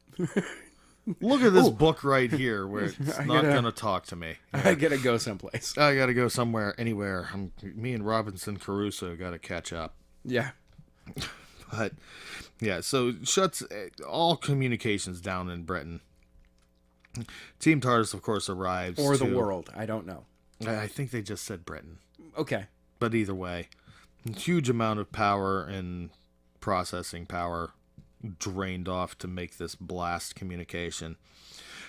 Look at this book right here where it's not going to talk to me. I gotta go someplace. I got to go somewhere, anywhere. Me and Robinson Crusoe got to catch up. Yeah. But, yeah, so shuts all communications down in Britain. Team TARDIS, of course, arrives. Or the world. I don't know. I think they just said Britain. Okay. But either way, huge amount of power and processing power drained off to make this blast communication.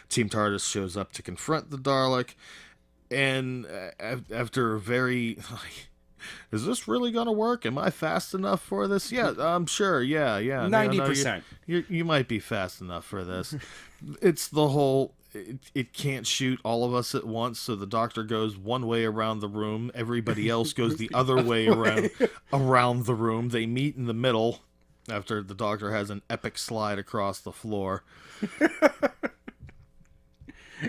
Team TARDIS shows up to confront the Dalek, and after a very... is this really going to work? Am I fast enough for this? Yeah, I'm sure. Yeah. 90%. You might be fast enough for this. It's the whole... It can't shoot all of us at once, so the Doctor goes one way around the room. Everybody else goes the other way around the room. They meet in the middle after the Doctor has an epic slide across the floor.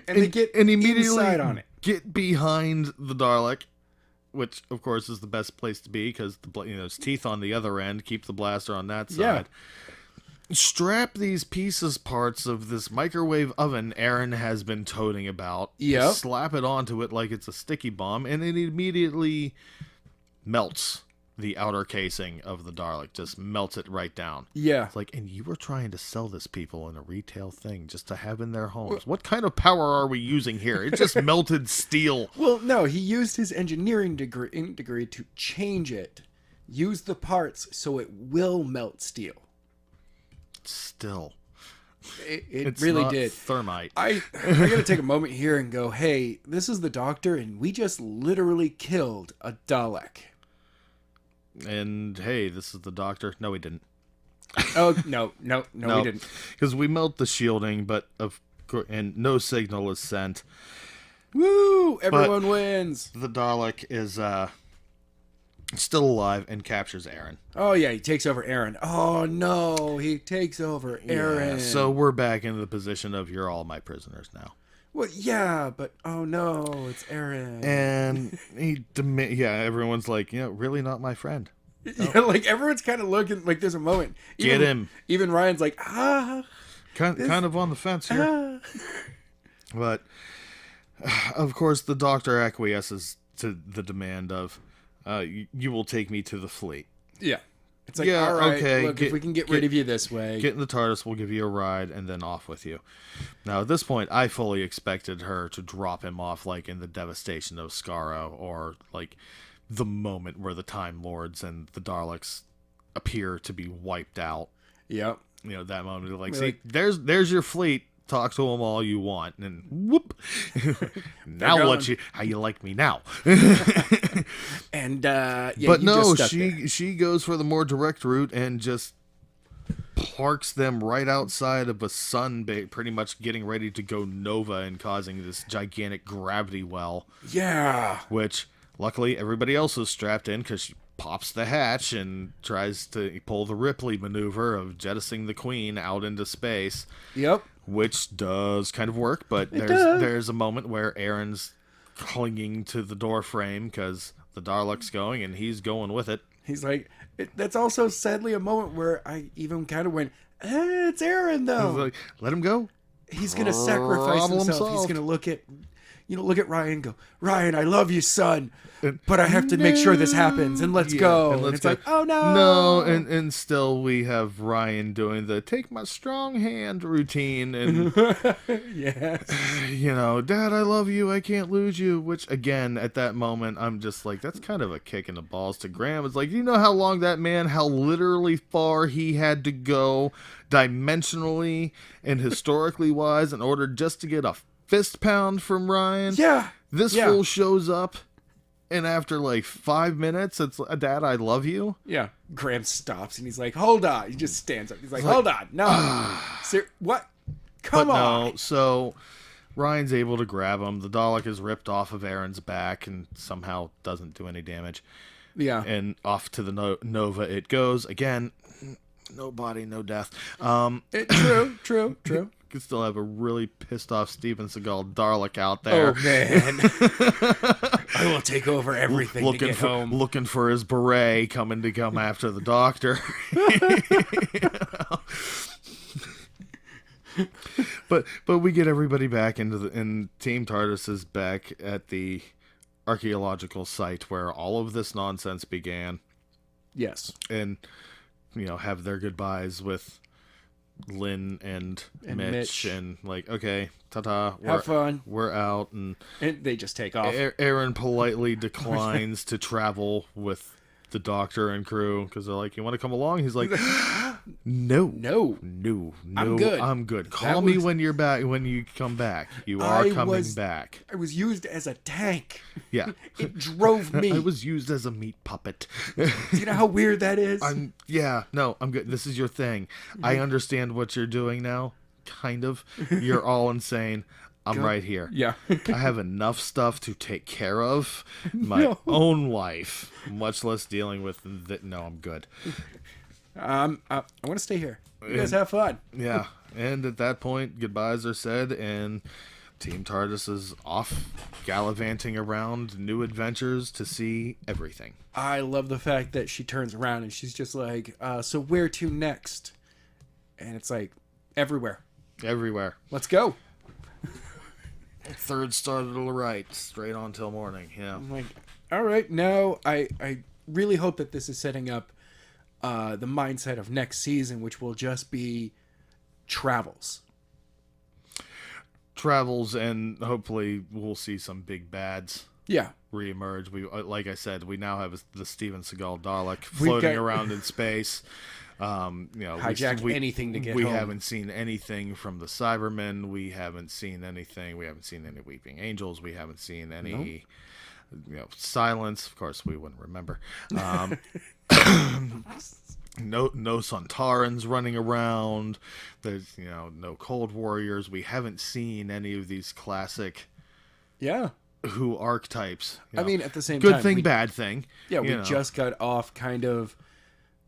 And they get immediately inside on it. Get behind the Dalek, which of course is the best place to be because its teeth on the other end keep the blaster on that side. Yeah. Strap these parts of this microwave oven Aaron has been toting about. Yep. Slap it onto it like it's a sticky bomb, and it immediately melts the outer casing of the Dalek. Just melts it right down. Yeah. It's like, and you were trying to sell this people in a retail thing just to have in their homes. What kind of power are we using here? It's just melted steel. Well, no, he used his engineering degree to change it. Use the parts so it will melt steel. Still, it really not did. Thermite. I gotta take a moment here and go, hey, this is the Doctor, and we just literally killed a Dalek. And hey, this is the Doctor. No, we didn't. Oh no, we didn't. Because we melt the shielding, but and no signal is sent. Woo! Everyone wins. The Dalek is still alive and captures Aaron. Oh yeah, he takes over Aaron. Oh no, he takes over Aaron. Yeah, so we're back into the position of you're all my prisoners now. Well, yeah, but oh no, it's Aaron. And everyone's like, really not my friend. Yeah, like everyone's kind of looking like there's a moment. Get him. Even Ryan's like, kind of on the fence here. But of course, the Doctor acquiesces to the demand of, you will take me to the fleet. Yeah. It's like, yeah, all right, okay, look, if we can get rid of you this way. Get in the TARDIS, we'll give you a ride, and then off with you. Now, at this point, I fully expected her to drop him off, like, in the devastation of Skaro, or, like, the moment where the Time Lords and the Daleks appear to be wiped out. Yep. You know, that moment, like, We're see, like- there's your fleet. Talk to them all you want, and whoop. Now gone. how you like me now? And yeah, But you no, just stuck there. she goes for the more direct route and just parks them right outside of a sun, pretty much getting ready to go nova and causing this gigantic gravity well. Yeah. Which luckily everybody else is strapped in because she pops the hatch and tries to pull the Ripley maneuver of jettisoning the Queen out into space. Yep. Which does kind of work, but does. there's a moment where Aaron's clinging to the door frame because the Dalek's going and he's going with it. He's like, that's also sadly a moment where I even kind of went, it's Aaron though. He's like, let him go. He's gonna sacrifice Problem himself. He's solved. gonna look at Ryan and go, Ryan, I love you, son, but I have to make sure this happens, and let's go. And And it's like, oh no, No, and still we have Ryan doing the take my strong hand routine and yes, you know, Dad, I love you, I can't lose you, which again at that moment I'm just like, that's kind of a kick in the balls to Graham. It's like, you know how long that man, how literally far he had to go dimensionally and historically wise in order just to get a fist pound from Ryan. yeah, This yeah. fool shows up, and after like 5 minutes, it's Dad, I love you. yeah. Graham stops and he's like, hold on. He just stands up. He's like, hold on, no, what? Come But on. no, so Ryan's able to grab him. The Dalek is ripped off of Aaron's back and somehow doesn't do any damage. Yeah, And off to the Nova it goes. Again, no body, no death. True. Could still have a really pissed off Steven Seagal Dalek out there. Oh man, I will take over everything to get home. Looking for his beret, coming to come after the Doctor. But we get everybody back and Team TARDIS is back at the archaeological site where all of this nonsense began, Yes, and you know, have their goodbyes with Lynn and Mitch, and like, okay, ta-ta, Have fun. we're out, and and they just take off. Aaron politely declines to travel with the Doctor and crew because they're like, you want to come along? He's like, no, I'm good. I'm good. That Call me was- when you're back. When you come back, you are coming back. I was used as a tank. Yeah, It drove me. I was used as a meat puppet. Do you know how weird that is? I'm good. This is your thing. I understand what you're doing now. Kind of. You're all insane. I'm right here. Yeah. I have enough stuff to take care of my own life, much less dealing with that. No, I'm good. I want to stay here. You guys have fun. Yeah. And at that point, goodbyes are said, and Team TARDIS is off gallivanting around new adventures to see everything. I love the fact that she turns around and she's just like, so where to next? And it's like, everywhere. Everywhere. Let's go. Third star to the right, straight on till morning. Yeah. I'm like, all right, now I really hope that this is setting up the mindset of next season, which will just be travels. Travels, and hopefully we'll see some big bads Yeah. reemerge. We, like I said, we now have the Steven Seagal Dalek We've floating got- around in space. You know, Hijacked anything to get We home. haven't seen anything from the Cybermen. We haven't seen anything. We haven't seen any Weeping Angels. We haven't seen any, silence. Of course, we wouldn't remember. No Sontarans running around. There's no Cold Warriors. We haven't seen any of these classic Yeah. Who archetypes. I mean, at the same good time, thing, we- bad thing. Yeah, we you know. just got off kind of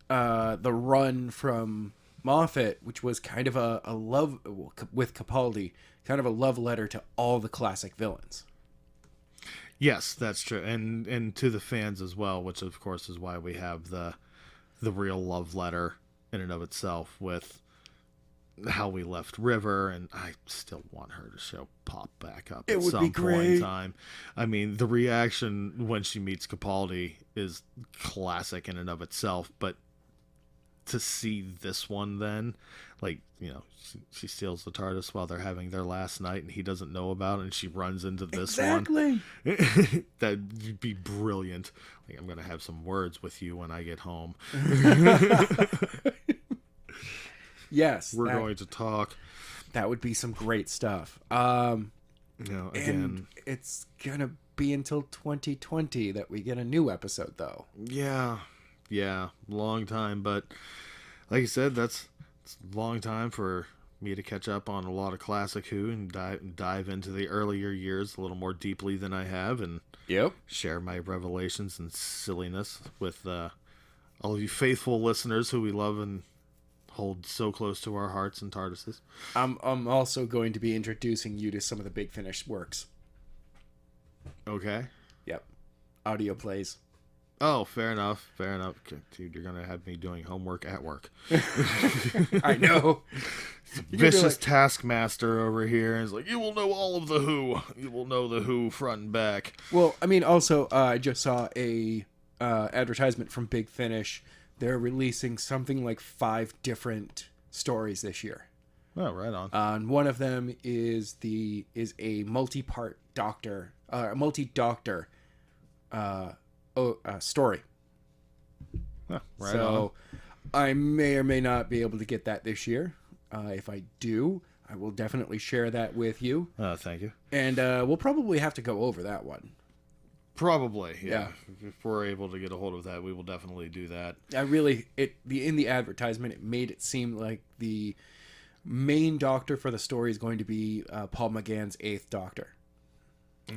the run from Moffat, which was kind of a love with Capaldi, kind of a love letter to all the classic villains. Yes, that's true, and to the fans as well, which of course is why we have the real love letter in and of itself with how we left River, and I still want her to show pop back up It at would some be point in great. time. I mean, the reaction when she meets Capaldi is classic in and of itself, but to see this one then, like, she steals the TARDIS while they're having their last night and he doesn't know about it, and she runs into this one. That'd be brilliant. Like, I'm gonna have some words with you when I get home. Yes, we're going to talk. That would be some great stuff. Again, and it's gonna be until 2020 that we get a new episode, though. Yeah, long time, but like you said, it's a long time for me to catch up on a lot of classic Who and dive into the earlier years a little more deeply than I have, and share my revelations and silliness with all of you faithful listeners who we love and hold so close to our hearts and TARDISes. I'm also going to be introducing you to some of the Big Finish works. Okay. Yep. Audio plays. Oh, fair enough. Dude, you're going to have me doing homework at work. I know. Vicious taskmaster over here. He's like, you will know all of the Who. You will know the Who front and back. Well, I mean, also, I just saw a advertisement from Big Finish. They're releasing something like 5 different stories this year. Oh, right on. And one of them is a multi-part doctor, multi-doctor story. Oh, right so on. I may or may not be able to get that this year. If I do, I will definitely share that with you. Thank you. And we'll probably have to go over that one. Probably, yeah. If we're able to get a hold of that, we will definitely do that. In the advertisement, it made it seem like the main doctor for the story is going to be Paul McGann's 8th Doctor.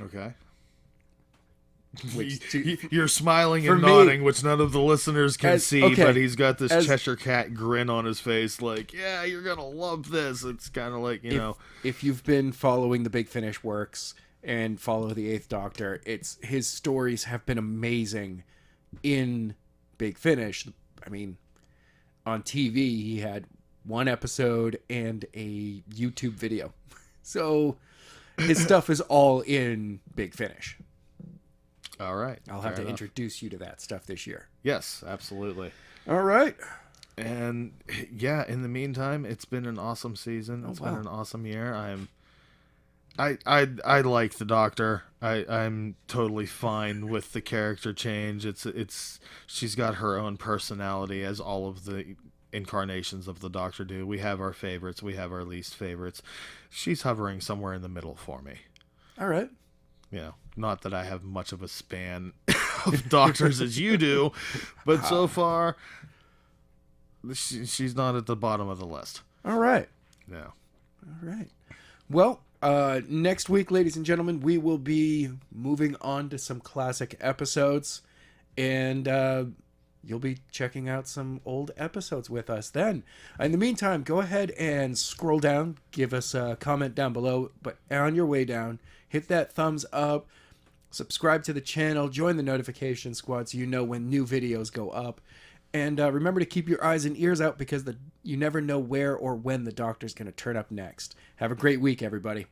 Okay. Which You're smiling and nodding, which none of the listeners can see, but he's got this Cheshire Cat grin on his face like, yeah, you're going to love this. It's kind of like, If you've been following the Big Finish works and follow the 8th Doctor, his stories have been amazing in Big Finish. I mean, on TV, he had 1 episode and a YouTube video. So his stuff is all in Big Finish. All right. I'll have to introduce you to that stuff this year. Yes, absolutely. All right. And yeah, in the meantime, it's been an awesome season. It's been an awesome year. I like the Doctor. I'm totally fine with the character change. She's got her own personality, as all of the incarnations of the Doctor do. We have our favorites, we have our least favorites. She's hovering somewhere in the middle for me. All right. Not that I have much of a span of Doctors as you do, but so far she's not at the bottom of the list. All right. Yeah. All right. Well, next week, ladies and gentlemen, we will be moving on to some classic episodes, and you'll be checking out some old episodes with us then. In the meantime, go ahead and scroll down, give us a comment down below, but on your way down, hit that thumbs up, subscribe to the channel, join the notification squad so you know when new videos go up, and remember to keep your eyes and ears out because you never know where or when the Doctor's going to turn up next. Have a great week, everybody.